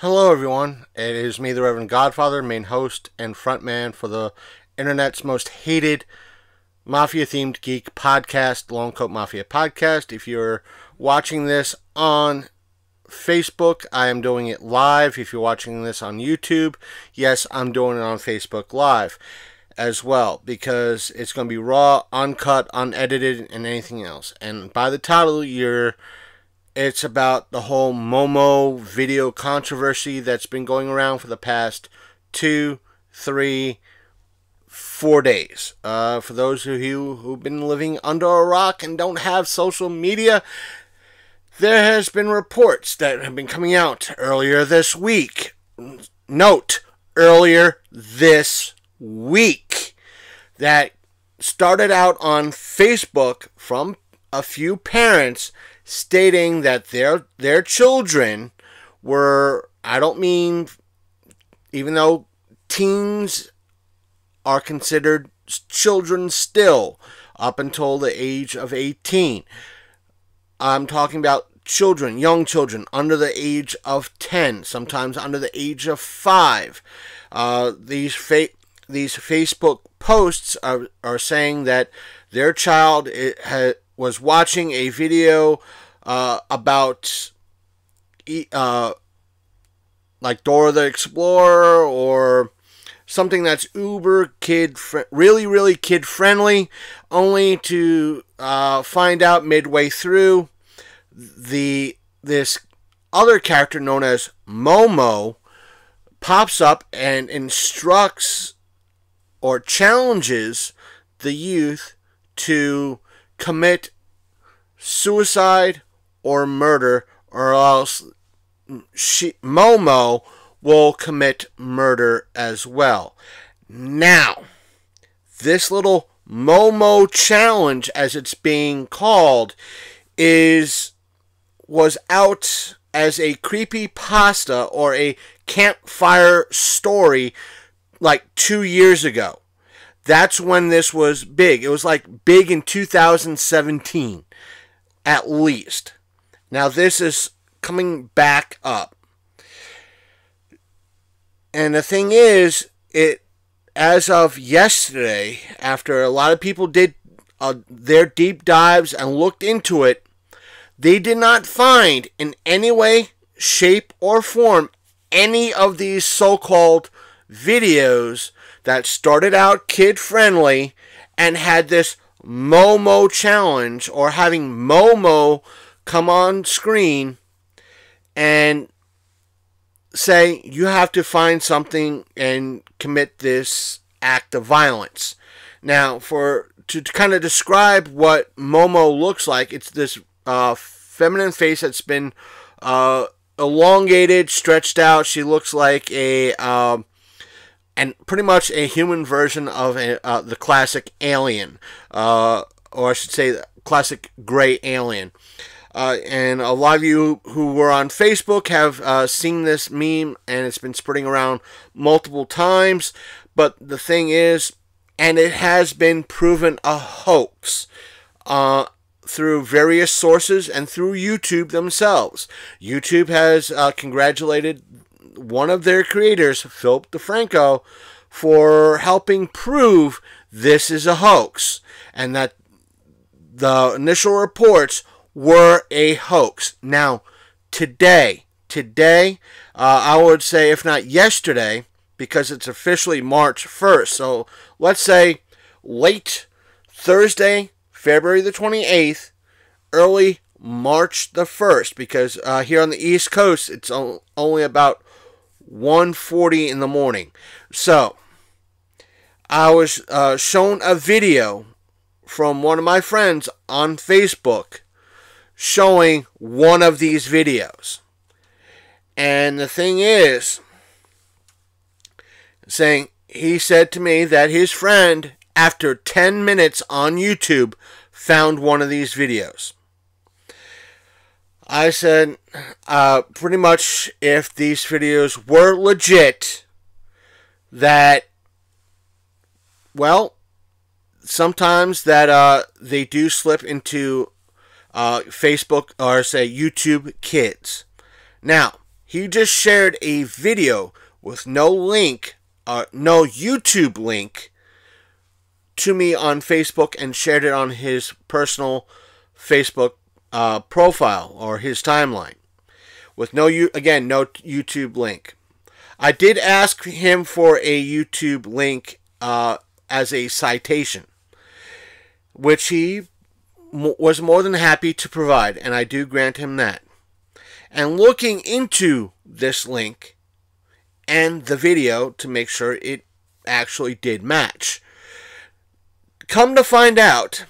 Hello, everyone. It is me, the Reverend Godfather, main host and frontman for the internet's most hated mafia-themed geek podcast, Long Coat Mafia Podcast. If you're watching this on Facebook, I am doing it live. If you're watching this on YouTube, yes, I'm doing it on Facebook Live as well, because it's going to be raw, uncut, unedited, and anything else. And by the title, it's about the whole Momo video controversy that's been going around for the past 2, 3, 4 days. For those of you who've been living under a rock and don't have social media, there has been reports that have been coming out earlier this week. Note, earlier this week. That started out on Facebook from a few parents stating that their children were, I don't mean, even though teens are considered children still up until the age of 18. I'm talking about children, young children, under the age of 10, sometimes under the age of 5. These Facebook posts are saying that their child was watching a video about like Dora the Explorer or something that's uber really kid friendly, only to find out midway through this other character known as Momo pops up and instructs or challenges the youth to commit suicide or murder, or else Momo will commit murder as well. Now, this little Momo challenge, as it's being called, was out as a creepypasta or a campfire story like 2 years ago. That's when this was big. It was like big in 2017, at least. Now this is coming back up. And the thing is, as of yesterday, after a lot of people did their deep dives and looked into it, they did not find in any way, shape, or form any of these so-called videos that started out kid-friendly and had this Momo challenge, or having Momo come on screen and say you have to find something and commit this act of violence. Now, to kind of describe what Momo looks like, it's this feminine face that's been elongated, stretched out. She looks like and pretty much a human version of the classic alien, or I should say the classic gray alien. And a lot of you who were on Facebook have seen this meme, and it's been spreading around multiple times. But the thing is, and it has been proven a hoax through various sources and through YouTube themselves. YouTube has congratulated one of their creators, Philip DeFranco, for helping prove this is a hoax, and that the initial reports were a hoax. Now, today, I would say, if not yesterday, because it's officially March 1st, so let's say late Thursday, February the 28th, early March the 1st, because here on the East Coast, it's only about 1:40 in the morning. So, I was shown a video from one of my friends on Facebook showing one of these videos. And the thing is, he said to me that his friend, after 10 minutes on YouTube, found one of these videos. I said, pretty much, if these videos were legit, that, well, sometimes that they do slip into Facebook, or say YouTube Kids. Now, He just shared a video with no link, no YouTube link to me on Facebook and shared it on his personal Facebook profile or his timeline with no YouTube link. I did ask him for a YouTube link as a citation, which he was more than happy to provide, and I do grant him that. And looking into this link and the video to make sure it actually did match, come to find out,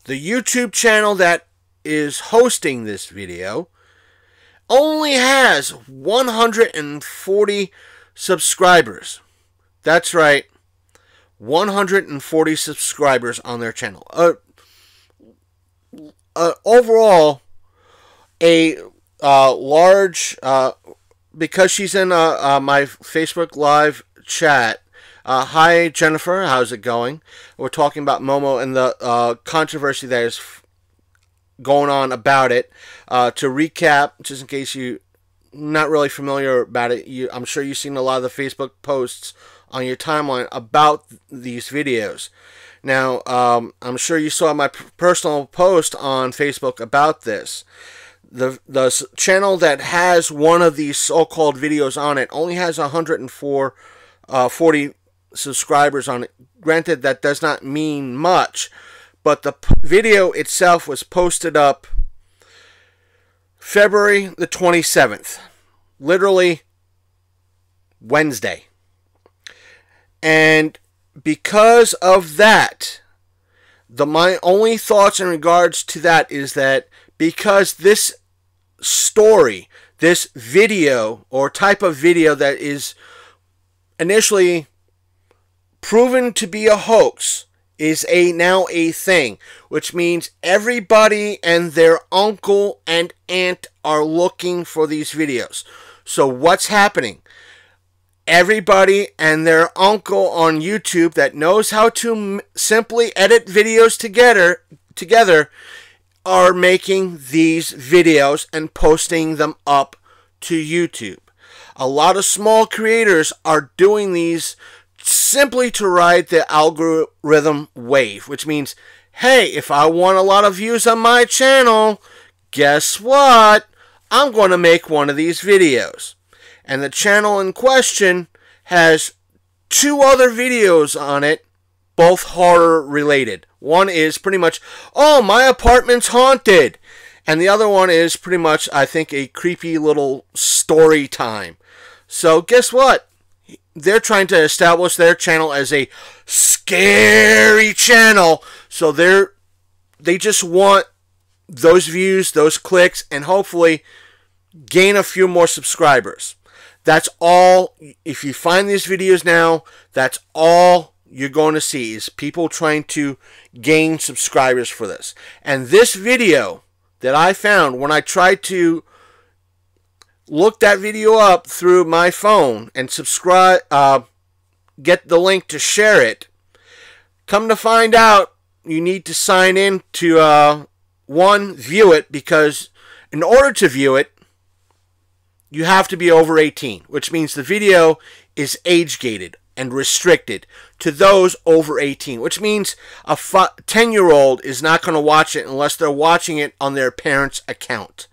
the YouTube channel that is hosting this video only has 140 subscribers. That's right, 140 subscribers on their channel. Overall, a large, because she's in my Facebook Live chat. Hi, Jennifer. How's it going? We're talking about Momo and the controversy that is going on about it. To recap, just in case you're not really familiar about it, I'm sure you've seen a lot of the Facebook posts on your timeline about these videos. Now, I'm sure you saw my personal post on Facebook about this. The channel that has one of these so-called videos on it only has 140 subscribers on it. Granted, that does not mean much, but the video itself was posted up February the 27th, literally Wednesday. And because of that, my only thoughts in regards to that is that because this story, this video or type of video that is initially proven to be a hoax is now a thing, which means everybody and their uncle and aunt are looking for these videos. So what's happening? Everybody and their uncle on YouTube that knows how to simply edit videos together are making these videos and posting them up to YouTube. A lot of small creators are doing these simply to ride the algorithm wave, which means, hey, if I want a lot of views on my channel, guess what? I'm going to make one of these videos. And the channel in question has 2 other videos on it, both horror related. One is pretty much, oh, my apartment's haunted. And the other one is pretty much, I think, a creepy little story time. So guess what? They're trying to establish their channel as a scary channel. So they just want those views, those clicks, and hopefully gain a few more subscribers. That's all. If you find these videos now, that's all you're going to see is people trying to gain subscribers for this. And this video that I found when I tried to look that video up through my phone and subscribe, get the link to share it, come to find out you need to sign in to view it, because in order to view it, you have to be over 18, which means the video is age gated and restricted to those over 18, which means a 10-year-old is not going to watch it unless they're watching it on their parents' account.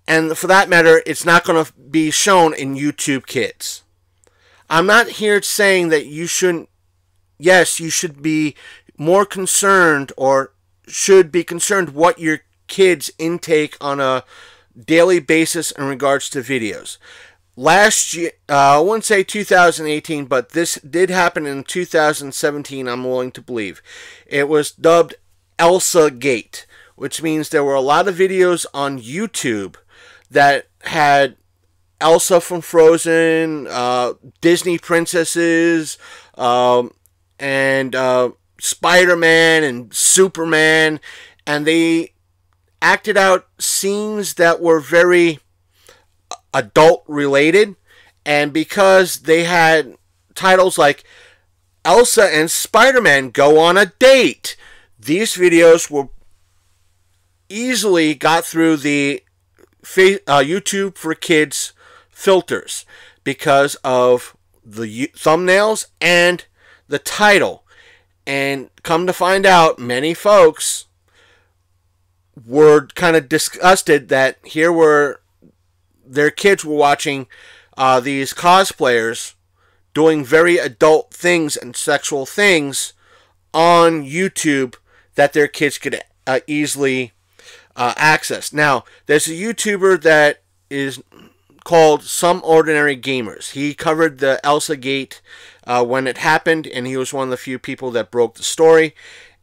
And for that matter, it's not going to be shown in YouTube Kids. I'm not here saying that you shouldn't. Yes, you should be more concerned, or should be concerned what your kids intake on a daily basis in regards to videos. Last year, I wouldn't say 2018, but this did happen in 2017, I'm willing to believe. It was dubbed Elsa Gate, which means there were a lot of videos on YouTube that had Elsa from Frozen, Disney princesses, and Spider-Man and Superman, and they acted out scenes that were very adult related, and because they had titles like Elsa and Spider-Man go on a date, these videos were easily got through the YouTube for Kids filters because of the thumbnails and the title. And come to find out, many folks were kind of disgusted that here were their kids were watching these cosplayers doing very adult things and sexual things on YouTube that their kids could easily access. Now, there's a YouTuber that is called Some Ordinary Gamers. He covered the Elsa Gate when it happened, and he was one of the few people that broke the story.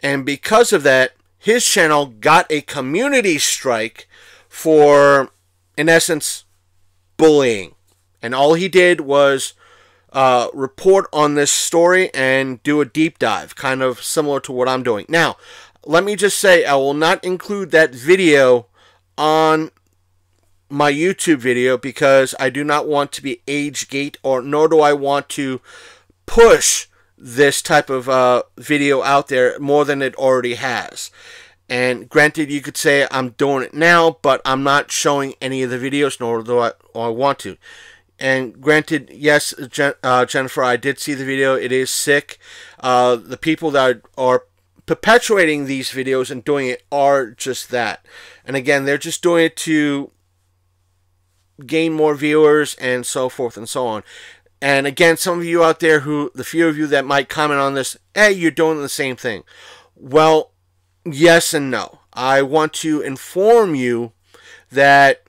And because of that, his channel got a community strike for, in essence, bullying. And all he did was report on this story and do a deep dive, kind of similar to what I'm doing. Now, let me just say, I will not include that video on my YouTube video because I do not want to be age gate, or nor do I want to push this type of video out there more than it already has. And granted, you could say I'm doing it now, but I'm not showing any of the videos, nor do I want to. And granted, yes, Jennifer, I did see the video. It is sick. The people that are perpetuating these videos and doing it are just that. And again, they're just doing it to gain more viewers and so forth and so on. And again, some of you out there the few of you that might comment on this, hey, you're doing the same thing. Well, yes and no. I want to inform you that,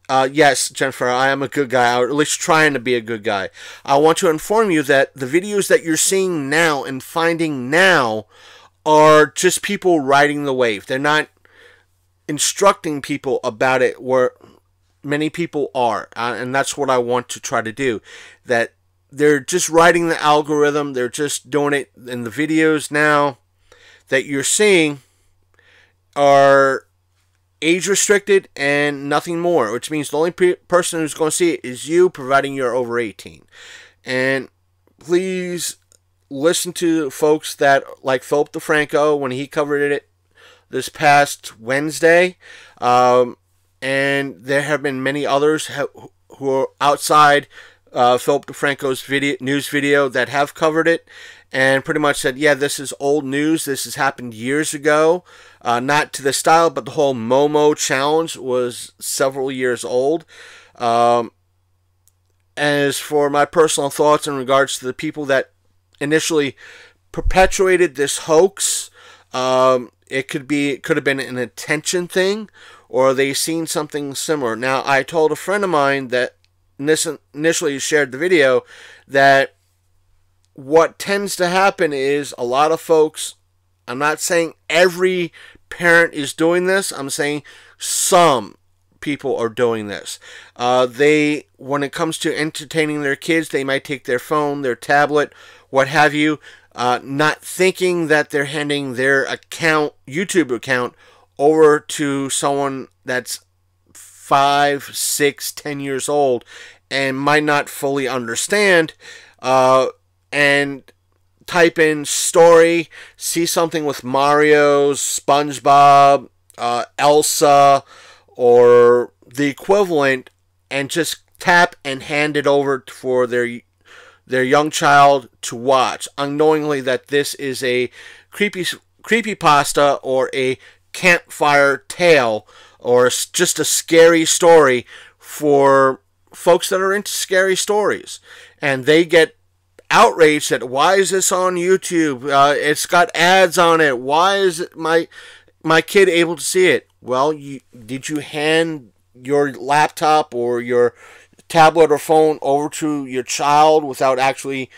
yes, Jennifer, I am a good guy, or at least trying to be a good guy. I want to inform you that the videos that you're seeing now and finding now are just people riding the wave. They're not instructing people about it where many people are. And that's what I want to try to do. That they're just riding the algorithm. They're just doing it. And the videos now that you're seeing are age restricted and nothing more, which means the only person who's going to see it is you, providing you're over 18. And please listen to folks that like Philip DeFranco when he covered it this past Wednesday, and there have been many others who are outside Philip DeFranco's news video that have covered it and pretty much said, yeah, this is old news. This has happened years ago. Not to the style, but the whole Momo challenge was several years old. As for my personal thoughts in regards to the people that initially perpetuated this hoax, it could have been an attention thing, or they seen something similar. Now, I told a friend of mine that initially shared the video that what tends to happen is a lot of folks, I'm not saying every parent is doing this, I'm saying some people are doing this. When it comes to entertaining their kids, they might take their phone, their tablet, what have you, not thinking that they're handing their YouTube account, over to someone that's 5, 6, 10 years old and might not fully understand, and type in story, see something with Mario, SpongeBob, Elsa, or the equivalent, and just tap and hand it over for their young child to watch, unknowingly that this is a creepypasta or a campfire tale or just a scary story for folks that are into scary stories. And they get outraged at, why is this on YouTube? It's got ads on it. Why is my kid able to see it? Well, did you hand your laptop or your tablet or phone over to your child without actually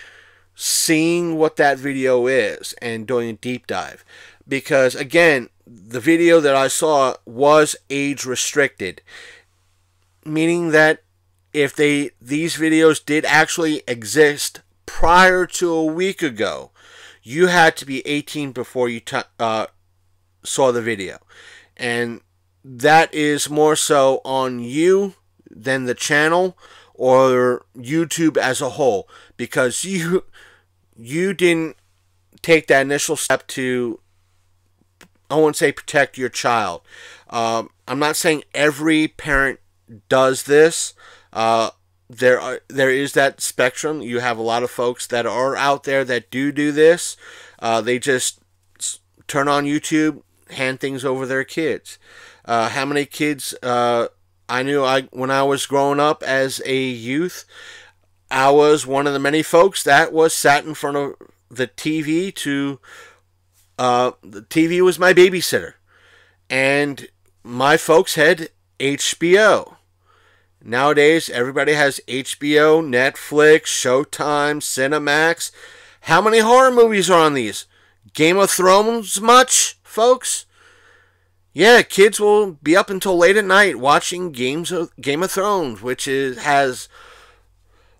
seeing what that video is and doing a deep dive? Because again, the video that I saw was age restricted, meaning that if these videos did actually exist prior to a week ago, you had to be 18 before you saw the video. And that is more so on you than the channel or YouTube as a whole, because you didn't take that initial step to, I won't say protect your child. I'm not saying every parent does this. There is that spectrum. You have a lot of folks that are out there that do this. They just turn on YouTube, hand things over their kids. How many kids I knew when I was growing up as a youth, I was one of the many folks that was sat in front of the TV the TV was my babysitter. And my folks had HBO. Nowadays, everybody has HBO, Netflix, Showtime, Cinemax. How many horror movies are on these? Game of Thrones much, folks? Yeah, kids will be up until late at night watching Game of Thrones, which has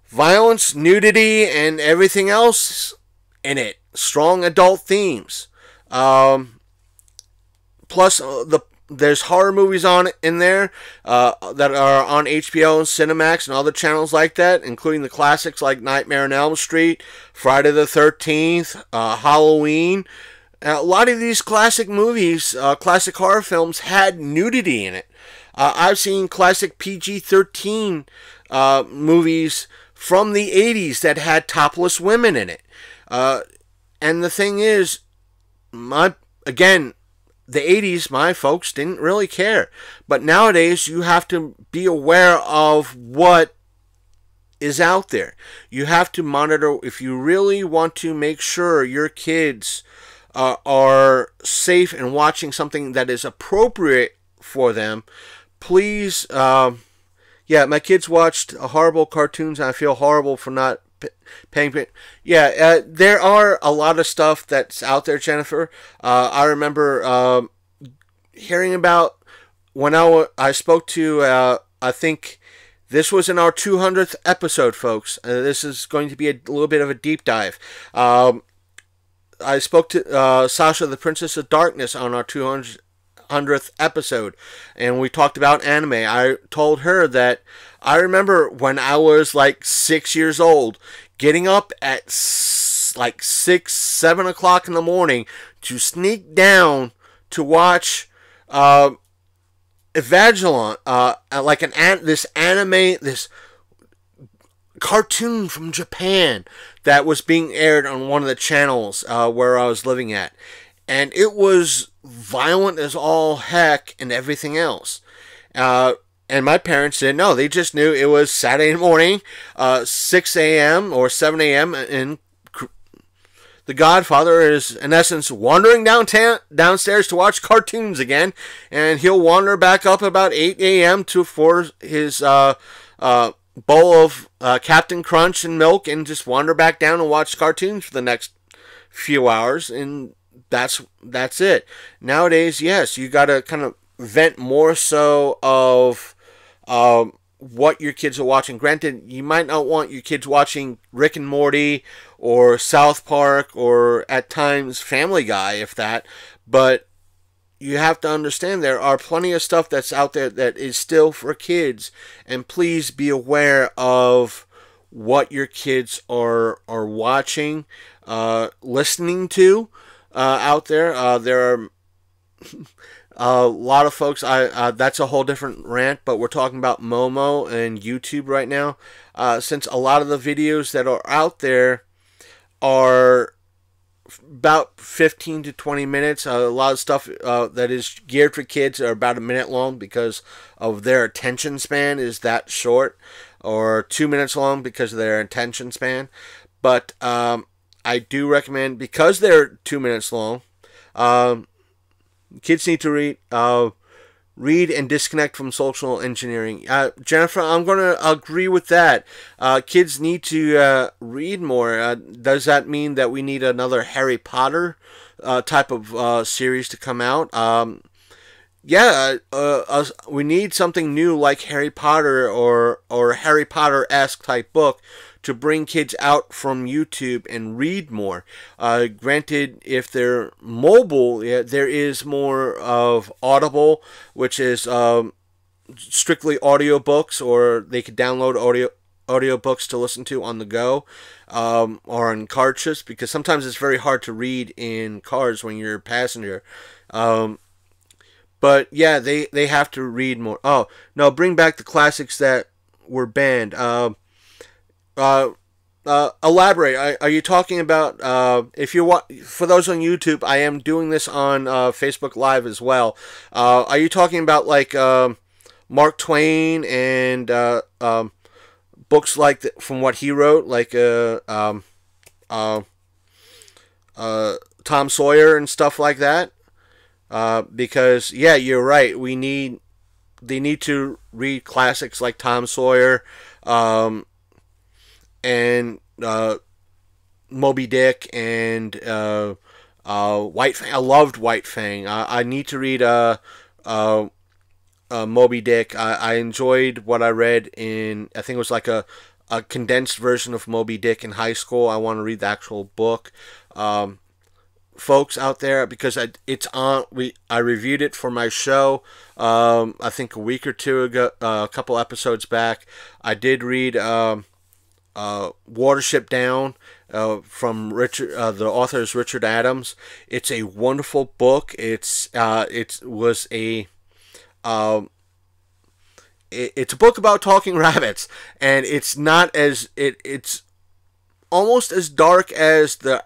violence, nudity, and everything else in it. Strong adult themes. Plus, there's horror movies in there that are on HBO and Cinemax and other channels like that, including the classics like Nightmare on Elm Street, Friday the 13th, Halloween. A lot of these classic movies, classic horror films, had nudity in it. I've seen classic PG-13 movies from the 80s that had topless women in it. And the thing is, the 80s, my folks didn't really care. But nowadays, you have to be aware of what is out there. You have to monitor. If you really want to make sure your kids are safe and watching something that is appropriate for them, please, my kids watched horrible cartoons, and I feel horrible for not paying. Yeah, there are a lot of stuff that's out there, Jennifer. I remember hearing about when I spoke to, I think this was in our 200th episode, folks. This is going to be a little bit of a deep dive. I spoke to Sasha, the Princess of Darkness, on our 200th episode, and we talked about anime. I told her that I remember when I was like 6 years old, getting up at like 6, 7 o'clock in the morning to sneak down to watch Evangelion, like this cartoon from Japan that was being aired on one of the channels where I was living at. And it was violent as all heck and everything else. And my parents didn't know. They just knew it was Saturday morning, 6 a.m. or 7 a.m. And the Godfather is, in essence, wandering downstairs to watch cartoons again. And he'll wander back up about 8 a.m. for his bowl of Captain Crunch and milk, and just wander back down and watch cartoons for the next few hours. And that's it. Nowadays, yes, you got to kind of vent more so of what your kids are watching. Granted, you might not want your kids watching Rick and Morty or South Park or at times Family Guy, if that, but you have to understand there are plenty of stuff that's out there that is still for kids, and please be aware of what your kids are watching, listening to out there. There are a lot of folks. That's a whole different rant, but we're talking about Momo and YouTube right now. Since a lot of the videos that are out there are about 15 to 20 minutes. A lot of stuff that is geared for kids are about a minute long because of their attention span is that short, or 2 minutes long because of their attention span. But I do recommend, because they're 2 minutes long, kids need to read and disconnect from social engineering. Jennifer, I'm going to agree with that. Kids need to read more. Does that mean that we need another Harry Potter type of series to come out? We need something new like Harry Potter or Harry Potter-esque type book to bring kids out from YouTube and read more. Granted, if they're mobile, there is more of Audible, which is strictly audiobooks, or they could download audiobooks to listen to on the go, or on car trips, because sometimes it's very hard to read in cars when you're a passenger. But But yeah, they have to read more. Oh no, bring back the classics that were banned. Uh, Elaborate. Are you talking about if you want? For those on YouTube, I am doing this on Facebook Live as well. Are you talking about like Mark Twain and books like from what he wrote, like uh, Tom Sawyer and stuff like that? Because yeah, you're right. They need to read classics like Tom Sawyer, and Moby Dick and White Fang. I loved White Fang. I need to read Moby Dick. I enjoyed what I read in. I think it was like a condensed version of Moby Dick in high school. I want to read the actual book. Folks out there, because it's on. I reviewed it for my show. I think a week or two ago, a couple episodes back. I did read Watership Down from Richard. The author is Richard Adams. It's a wonderful book. It's a book about talking rabbits, and it's not as it's almost as dark as the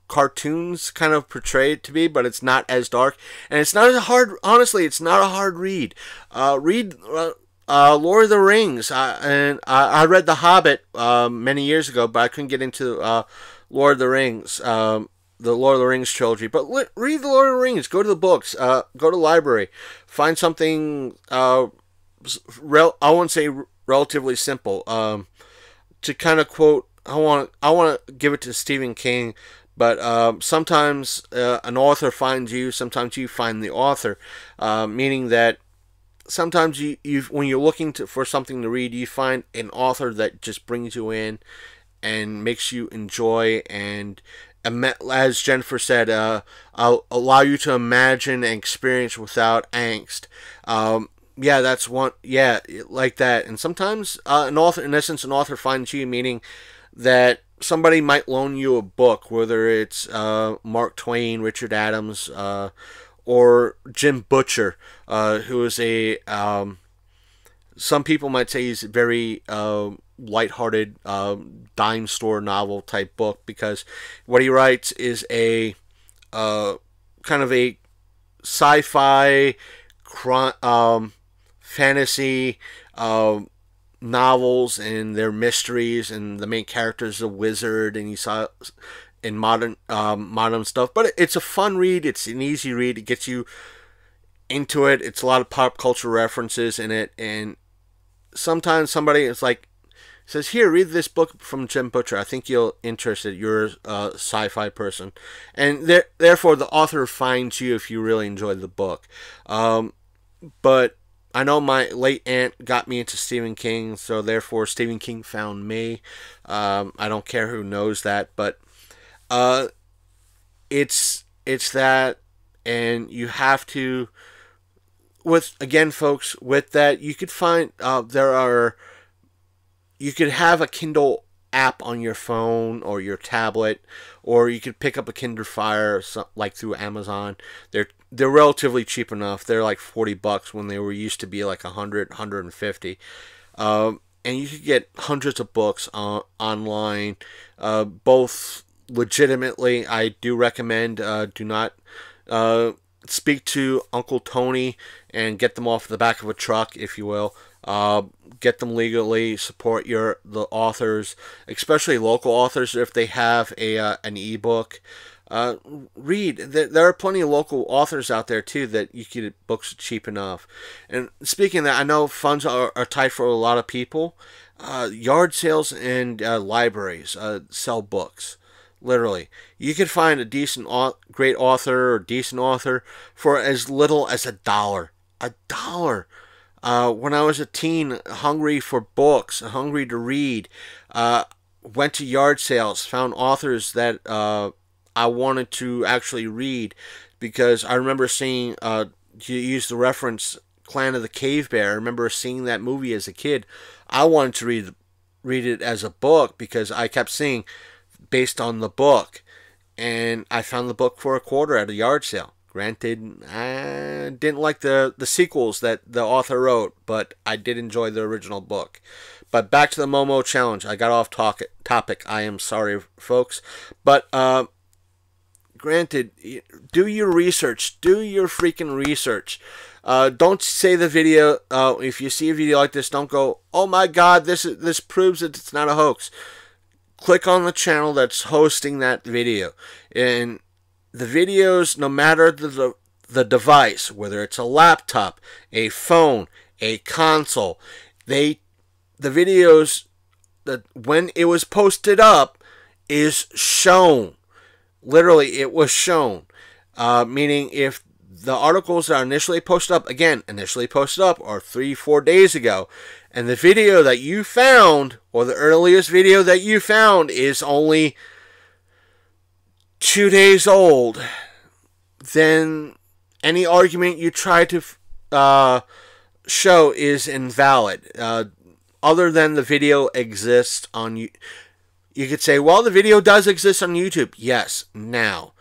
cartoons kind of portray it to be, but it's not as dark, and it's not as hard. Honestly, it's not a hard read. Read Lord of the Rings, and I read The Hobbit many years ago, but I couldn't get into Lord of the Rings, the Lord of the Rings trilogy. But read the Lord of the Rings. Go to the books. Go to the library. Find something. I wouldn't say relatively simple. To kind of quote, I want to give it to Stephen King. But sometimes an author finds you. Sometimes you find the author, meaning that sometimes you when you're looking for something to read, you find an author that just brings you in and makes you enjoy, and as Jennifer said, allow you to imagine and experience without angst. Yeah, that's one. Yeah, like that. And sometimes an author, in essence, an author finds you, meaning that somebody might loan you a book, whether it's Mark Twain, Richard Adams, or Jim Butcher, who is a some people might say he's a very lighthearted dime store novel type book, because what he writes is a kind of a sci-fi fantasy novels, and their mysteries, and the main character is a wizard, and he saw in modern stuff. But it's a fun read. It's an easy read. It gets you into it. It's a lot of pop culture references in it, and sometimes somebody is like says, "Here, read this book from Jim Butcher. I think you'll interested. You're a sci-fi person," and therefore the author finds you if you really enjoy the book. But I know my late aunt got me into Stephen King, so therefore Stephen King found me. I don't care who knows that, but it's that, and you have to. Folks, with that, you could find you could have a Kindle app on your phone or your tablet, or you could pick up a Kindle Fire like through Amazon. They're relatively cheap enough. They're like $40 when they were used to be like $150. And you could get hundreds of books online, both legitimately. I do recommend do not speak to Uncle Tony and get them off the back of a truck, if you will. Get them legally. Support the authors, especially local authors, if they have an ebook. Read. There are plenty of local authors out there too that you can get books cheap enough. And speaking of that, I know funds are tight for a lot of people. Yard sales and libraries sell books. Literally, you can find a great author or decent author for as little as $1. $1. When I was a teen, hungry for books, hungry to read, went to yard sales, found authors that I wanted to actually read, because I remember seeing, you use the reference Clan of the Cave Bear. I remember seeing that movie as a kid. I wanted to read it as a book, because I kept seeing based on the book, and I found the book for $0.25 at a yard sale. Granted, I didn't like the sequels that the author wrote, but I did enjoy the original book. But back to the Momo challenge. I got off topic. I am sorry, folks. But granted, do your research. Do your freaking research. Don't say the video. If you see a video like this, don't go, "Oh my God, this proves that it's not a hoax." Click on the channel that's hosting that video, and the videos, no matter the device, whether it's a laptop, a phone, a console, the videos that when it was posted up is shown. Literally, it was shown. Meaning, if the articles are initially posted up, or 3-4 days ago, and the video that you found, or the earliest video that you found, is only 2 days old, then any argument you try to show is invalid. Other than the video exists on you. You could say, well, the video does exist on YouTube. Yes, now.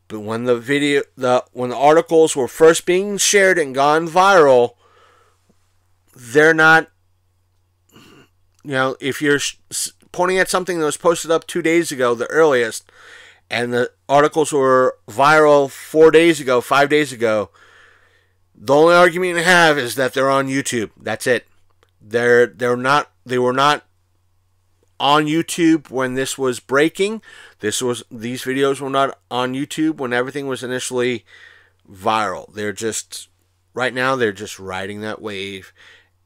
But when when the articles were first being shared and gone viral, they're not, if you're pointing at something that was posted up 2 days ago, the earliest, and the articles were viral 4 days ago, 5 days ago, the only argument you have is that they're on YouTube. That's it. They were not on YouTube when this was breaking. These videos were not on YouTube when everything was initially viral. Right now they're just riding that wave,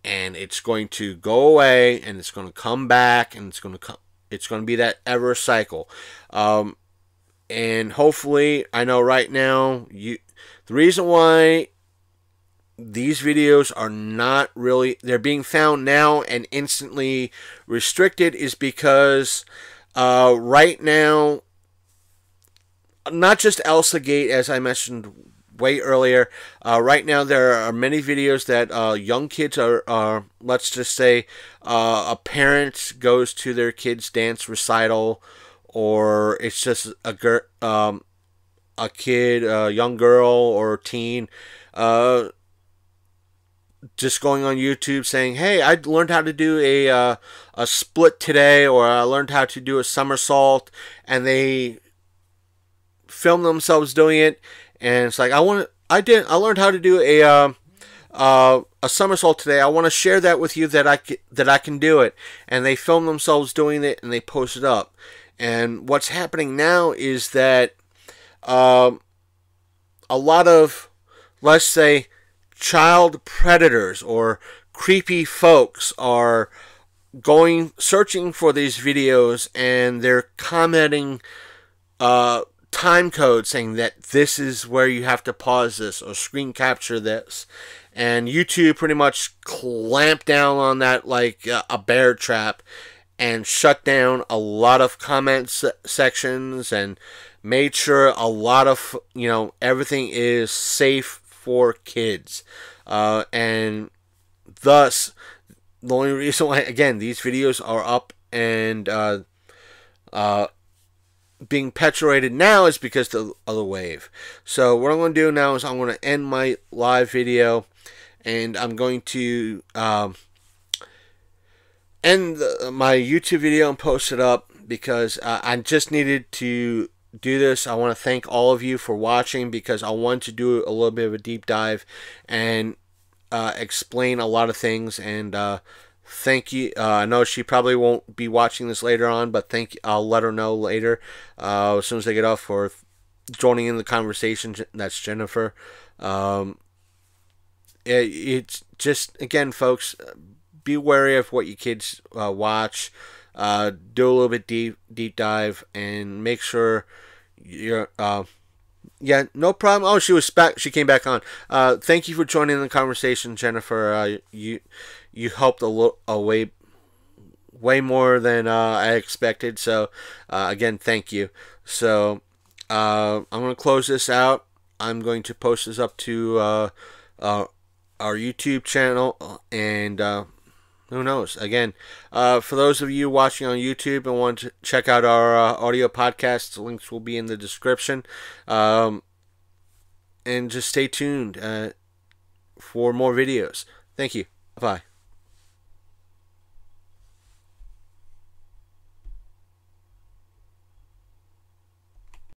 and it's going to go away, and it's going to come back, and it's going to be that ever cycle. And hopefully, I know right now, the reason why these videos are not really, they're being found now and instantly restricted, is because right now, not just Elsa Gate, as I mentioned way earlier, right now there are many videos that young kids are, let's just say, a parent goes to their kid's dance recital, or it's just a kid, a young girl or teen, just going on YouTube saying, "Hey, I learned how to do a split today," or "I learned how to do a somersault," and they film themselves doing it, and it's like, I learned how to do a somersault today. I want to share that with you that I can do it, and they film themselves doing it and they post it up. And what's happening now is that a lot of, let's say, child predators or creepy folks are searching for these videos, and they're commenting time code saying that this is where you have to pause this or screen capture this. And YouTube pretty much clamped down on that like a bear trap, and shut down a lot of comment sections, and made sure a lot of, everything is safe for kids. And thus, the only reason why, again, these videos are up and being perpetuated now is because of the wave. So what I'm going to do now is I'm going to end my live video, and I'm going to end my YouTube video and post it up, because I just needed to do this. I want to thank all of you for watching, because I want to do a little bit of a deep dive and explain a lot of things. And thank you. I know she probably won't be watching this later on, but I'll let her know later as soon as I get off, for joining in the conversation. That's Jennifer. It's just, again, folks, be wary of what your kids watch. Do a little bit deep dive, and make sure you're yeah, no problem. Oh, she was back. She came back on. Thank you for joining the conversation, Jennifer. You helped way more than I expected. So again, thank you. So I'm going to close this out. I'm going to post this up to our YouTube channel, and who knows? Again, for those of you watching on YouTube and want to check out our audio podcasts, links will be in the description. and just stay tuned for more videos. Thank you. Bye.